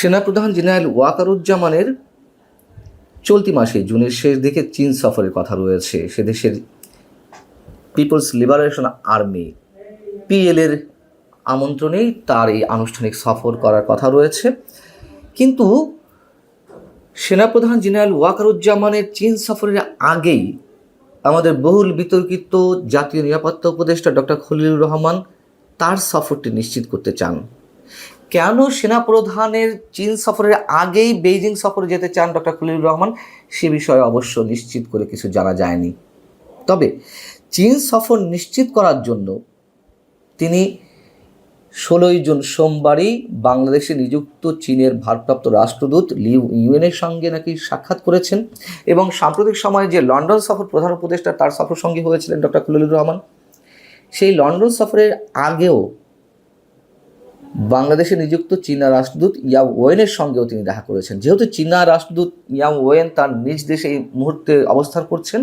সেনাপ্রধান জেনারেল ওয়াকারুজ্জামানের চলতি মাসে জুনের শেষ দিকে চীন সফরের কথা রয়েছে। সে দেশের পিপলস লিবারেশন আর্মি পিএলের আমন্ত্রণেই তার এই আনুষ্ঠানিক সফর করার কথা রয়েছে। কিন্তু সেনাপ্রধান জেনারেল ওয়াকারুজ্জামানের চীন সফরের আগেই আমাদের বহুল বিতর্কিত জাতীয় নিরাপত্তা উপদেষ্টা ডক্টর খলিলুর রহমান তার সফরটি নিশ্চিত করতে চান। কেন সেনাপ্রধানের চীন সফরের আগেই বেইজিং সফরে যেতে চান ডক্টর খলিলুর রহমান, সে বিষয়ে অবশ্য নিশ্চিত করে কিছু জানা যায়নি। তবে চীন সফর নিশ্চিত করার জন্য তিনি 16 জুন সোমবারই বাংলাদেশে নিযুক্ত চীনের ভারপ্রাপ্ত রাষ্ট্রদূত লিউ ইউয়েনের সঙ্গে নাকি সাক্ষাৎ করেছেন এবং সাম্প্রতিক সময়ে যে লন্ডন সফর প্রধান উপদেষ্টা তার সফর সঙ্গী হয়েছিলেন ডক্টর খলিলুর রহমান, সেই লন্ডন সফরের আগেও বাংলাদেশে নিযুক্ত চীনা রাষ্ট্রদূত ইয়াও ওয়েনের সঙ্গেও তিনি দেখা করেছেন। যেহেতু চীনা রাষ্ট্রদূত ইয়াও ওয়েন তার নিজ দেশে এই মুহূর্তে অবস্থান করছেন,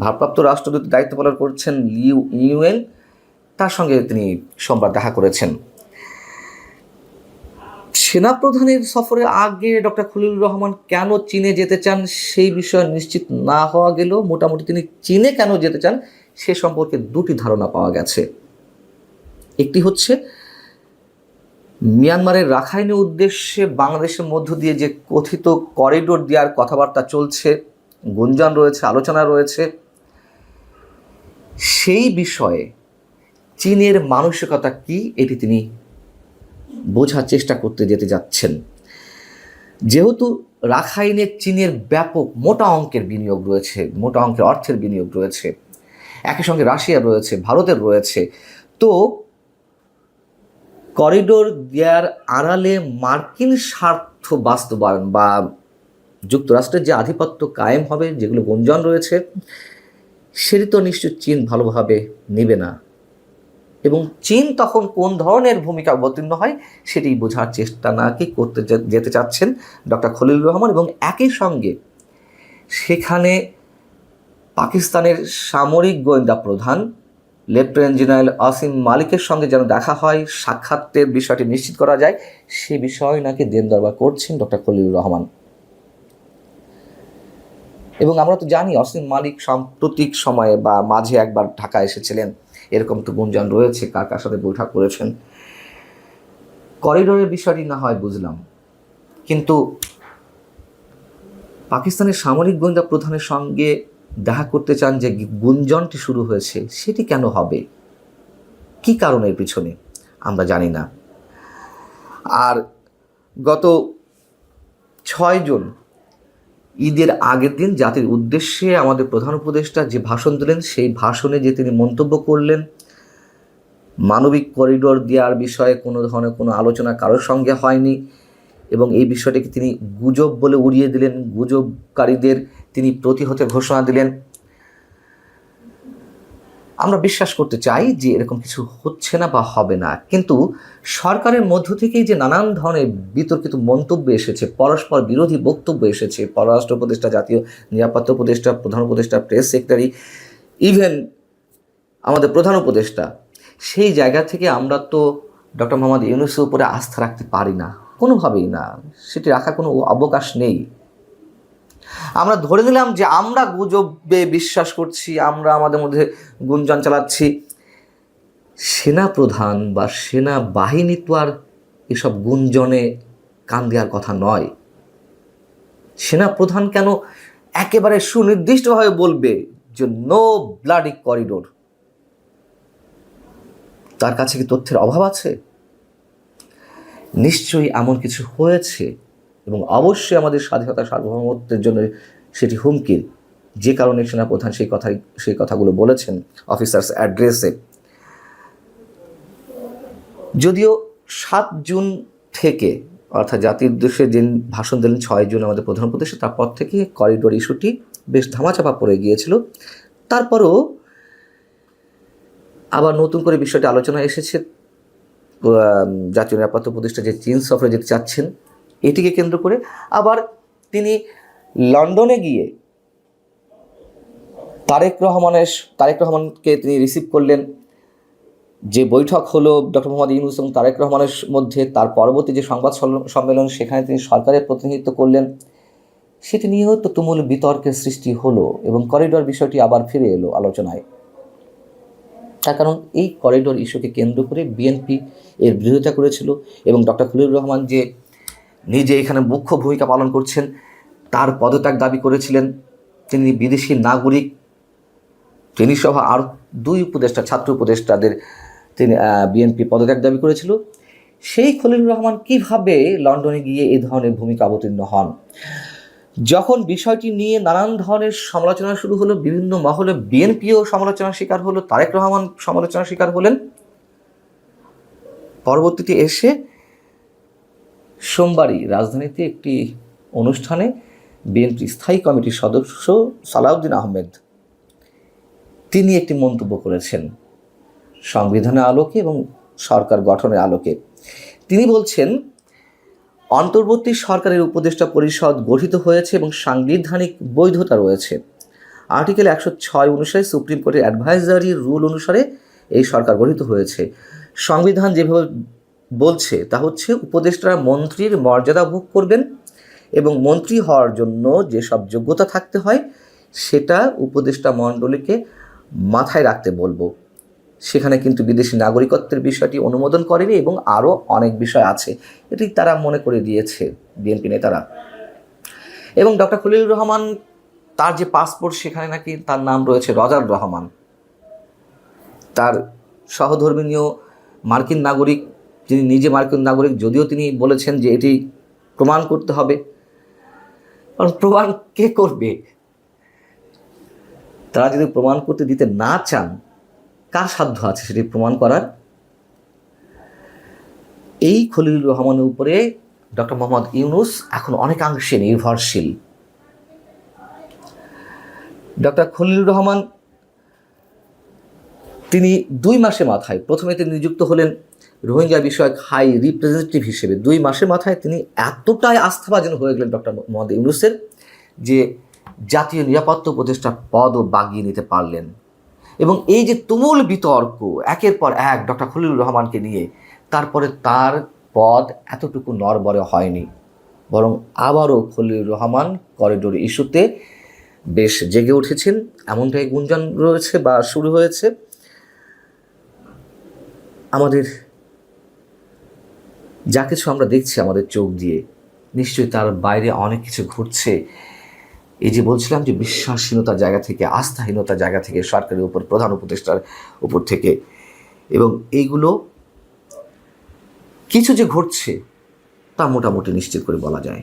ভারপ্রাপ্ত রাষ্ট্রদূত দায়িত্ব পালন করছেন লিউ ইউয়েন, তার সঙ্গে তিনি সোমবার দেখা করেছেন। সেনাপ্রধানের সফরের আগে ডক্টর খলিলুর রহমান কেন চীনে যেতে চান সেই বিষয়ে নিশ্চিত না হওয়া গেলেও মোটামুটি তিনি চীনে কেন যেতে চান সে সম্পর্কে দুটি ধারণা পাওয়া গেছে। একটি হচ্ছে মিয়ানমারের রাখাইনের উদ্দেশ্যে বাংলাদেশের মধ্য দিয়ে যে কথিত করিডোর দেওয়ার কথাবার্তা চলছে, গুঞ্জন রয়েছে, আলোচনা রয়েছে, সেই বিষয়ে চীনের মানসিকতা কি এটি তিনি বোঝার চেষ্টা করতে যেতে যাচ্ছেন। যেহেতু রাখাইনে চীনের ব্যাপক মোটা অঙ্কের বিনিয়োগ রয়েছে, মোটা অঙ্কের অর্থের বিনিয়োগ রয়েছে, একই সঙ্গে রাশিয়া রয়েছে, ভারতের রয়েছে, তো করিডোর দেওয়ার আড়ালে মার্কিন স্বার্থ বাস্তবায়ন বা যুক্তরাষ্ট্রের যে আধিপত্য কায়েম হবে, যেগুলো গুঞ্জন রয়েছে, সেটি তো নিশ্চয় চীন ভালোভাবে নেবে না এবং চীন তখন কোন ধরনের ভূমিকা অবতীর্ণ হয় সেটি বোঝার চেষ্টা নাকি করতে যেতে চাচ্ছেন ডক্টর খলিলুর রহমান। এবং একই সঙ্গে সেখানে পাকিস্তানের সামরিক গোয়েন্দা প্রধান লেফটেন্যান্ট জেনারেল আসিম মালিকের সঙ্গে যেন দেখা হয়, সাক্ষাতের বিষয়টি নিশ্চিত করা যায়, সে বিষয়ে নাকি দেন দরবার করছেন ডক্টর খলিলুর রহমান। এবং আমরা তো জানি আসিম মালিক সাম্প্রতিক সময়ে বা মাঝে একবার ঢাকা এসেছিলেন, এরকম তো গুঞ্জন রয়েছে, কার কার সাথে বৈঠক করেছেন। করিডোরের বিষয়টি না হয় বুঝলাম, কিন্তু পাকিস্তানের সামরিক গোয়েন্দা প্রধানের সঙ্গে দেখা করতে চান যে গুঞ্জনটি শুরু হয়েছে, সেটি কেন হবে, কি কারণের পিছনে আমরা জানি না। আর গত 6 জুন ঈদের আগের দিন জাতির উদ্দেশ্যে আমাদের প্রধান উপদেষ্টা যে ভাষণ দিলেন, সেই ভাষণে যে তিনি মন্তব্য করলেন মানবিক করিডোর দেওয়ার বিষয়ে কোনো ধরনের কোনো আলোচনা কারোর সঙ্গে হয়নি এবং এই বিষয়টিকে তিনি গুজব বলে উড়িয়ে দিলেন, গুজবকারীদের তিনি প্রতিহতের ঘোষণা দিলেন। আমরা বিশ্বাস করতে চাই যে এরকম কিছু হচ্ছে না বা হবে না, কিন্তু সরকারের মধ্য থেকেই যে নানান ধরনের বিতর্কিত মন্তব্য এসেছে, পরস্পর বিরোধী বক্তব্য এসেছে, পররাষ্ট্র উপদেষ্টা, জাতীয় নিরাপত্তা উপদেষ্টা, প্রধান উপদেষ্টা, প্রেস সেক্রেটারি, ইভেন আমাদের প্রধান উপদেষ্টা, সেই জায়গা থেকে আমরা তো ডক্টর মোহাম্মদ ইউনূসের উপরে আস্থা রাখতে পারি না, কোনোভাবেই না, সেটি রাখার কোনো অবকাশ নেই। আমরা ধরে নিলাম যে আমরা গুজবে বিশ্বাস করছি, আমরা আমাদের মধ্যে গুঞ্জন চালাচ্ছি। সেনাপ্রধান বা সেনাবাহিনী তো আর এসব গুঞ্জনে কান দেওয়ার কথা নয়। সেনাপ্রধান কেন একেবারে সুনির্দিষ্টভাবে বলবে যে নো ব্লাডি করিডোর? তার কাছে কি তথ্যের অভাব আছে? নিশ্চয়ই এমন কিছু হয়েছে এবং অবশ্যই আমাদের স্বাধীনতা সার্বভৌমত্বের জন্য সেটি হুমকির, যে কারণে সেনাপ্রধান সেই কথাগুলো বলেছেন অফিসার্স অ্যাড্রেসে। যদিও 7 জুন থেকে, অর্থাৎ জাতির উদ্দেশ্যে যে ভাষণ দিলেন 6 জুন আমাদের প্রধান উপদেষ্টা, তারপর থেকে করিডোর ইস্যুটি বেশ ধামাচাপা পড়ে গিয়েছিল। তারপরও আবার নতুন করে বিষয়টি আলোচনা এসেছে। জাতীয় নিরাপত্তা উপদেষ্টা যে চীন সফরে যেতে চাচ্ছেন, এটিকে কেন্দ্র করে আবার তিনি লন্ডনে গিয়ে তারেক রহমানকে তিনি রিসিভ করলেন। যে বৈঠক হলো ডক্টর মোহাম্মদ ইউনূস এবং তারেক রহমানের মধ্যে, তার পরবর্তী যে সংবাদ সম্মেলন সেখানে তিনি সরকারের প্রতিনিধিত্ব করলেন, সেটি নিয়েও তো তুমুল বিতর্কের সৃষ্টি হলো এবং করিডোর বিষয়টি আবার ফিরে এলো আলোচনায়। তার কারণ এই করিডোর ইস্যুকে কেন্দ্র করে বিএনপি এর বিরোধিতা করেছিল এবং ডক্টর খলিলুর রহমান যে নিজে এখানে মুখ্য ভূমিকা পালন করছেন তার পদত্যাগ দাবি করেছিলেন। তিনি বিদেশি নাগরিক, তিনি সহ আর 2 উপদেষ্টা, ছাত্র উপদেষ্টাদের তিনি বিএনপি পদত্যাগ দাবি করেছিল। সেই খলিলুর রহমান কিভাবে লন্ডনে গিয়ে এই ধরনের ভূমিকা অবতীর্ণ হন? যখন বিষয়টি নিয়ে নানান ধরনের সমালোচনা শুরু হলো, বিভিন্ন মহলে বিএনপিও সমালোচনার শিকার হলো, তারেক রহমান সমালোচনার শিকার হলেন। পরবর্তীতে এসে সোমবারই রাজধানীতে একটি অনুষ্ঠানে বিএনপি স্থায়ী কমিটির সদস্য সালাউদ্দিন আহমেদ তিনি একটি মন্তব্য করেছেন সংবিধানের আলোকে এবং সরকার গঠনের আলোকে। তিনি বলছেন, অন্তর্বর্তী সরকারের উপদেষ্টা পরিষদ গঠিত হয়েছে এবং সাংবিধানিক বৈধতা রয়েছে। আর্টিকেল 106 অনুসারে সুপ্রিম কোর্টের অ্যাডভাইজারি রুল অনুসারে এই সরকার গঠিত হয়েছে। সংবিধান যেভাবে বলছে তা হচ্ছে উপদেষ্টারা মন্ত্রীর মর্যাদা ভোগ করবেন এবং মন্ত্রী হওয়ার জন্য যেসব যোগ্যতা থাকতে হয় সেটা উপদেষ্টা মণ্ডলীকে মাথায় রাখতে বলবো। সেখানে কিন্তু বিদেশি নাগরিকত্বের বিষয়টি অনুমোদন করেনি এবং আরও অনেক বিষয় আছে, এটি তারা মনে করে দিয়েছে বিএনপি নেতারা। এবং ডক্টর খলিলুর রহমান তার যে পাসপোর্ট সেখানে নাকি তার নাম রয়েছে রজার রহমান। তার সহধর্মিণীয় মার্কিন নাগরিক, যিনি নিজে মার্কিন নাগরিক, যদিও তিনি বলেছেন যে এটি প্রমাণ করতে হবে। কারণ প্রমাণ কে করবে? তারা যদি প্রমাণ করতে দিতে না চান, কার সাধ্য আছে সেটি প্রমাণ করার? এই খলিলুর রহমানের উপরে ডক্টর মোহাম্মদ ইউনূস এখন অনেকাংশে নির্ভরশীল। ডক্টর খলিলুর রহমান তিনি 2 মাসের মাথায়, প্রথমে তিনি নিযুক্ত হলেন রোহিঙ্গা বিষয়ক হাই রিপ্রেজেন্টেটিভ হিসেবে। 2 মাসের মাথায় তিনি এতটাই আস্থাভাজন হয়ে গেলেন ডক্টর মোহাম্মদ ইউনূসের যে জাতীয় নিরাপত্তা উপদেষ্টার পদও বাগিয়ে নিতে পারলেন। এবং এই যে তুমুল বিতর্ক একের পর এক ডক্টর খলিলুর রহমানকে নিয়ে, তারপরে তার পদ এতটুকু নড়বড়ে হয়নি, বরং আবারও খলিলুর রহমান করিডোর ইস্যুতে বেশ জেগে উঠেছেন এমনটাই গুঞ্জন রয়েছে বা শুরু হয়েছে। আমাদের যা কিছু আমরা দেখছি আমাদের চোখ দিয়ে, নিশ্চয়ই তার বাইরে অনেক কিছু ঘটছে। এই যে বলছিলাম যে বিশ্বাসহীনতার জায়গা থেকে, আস্থাহীনতার জায়গা থেকে, সরকারের উপর, প্রধান উপদেষ্টার উপর থেকে, এবং এইগুলো কিছু যে ঘটছে তা মোটামুটি নিশ্চিত করে বলা যায়।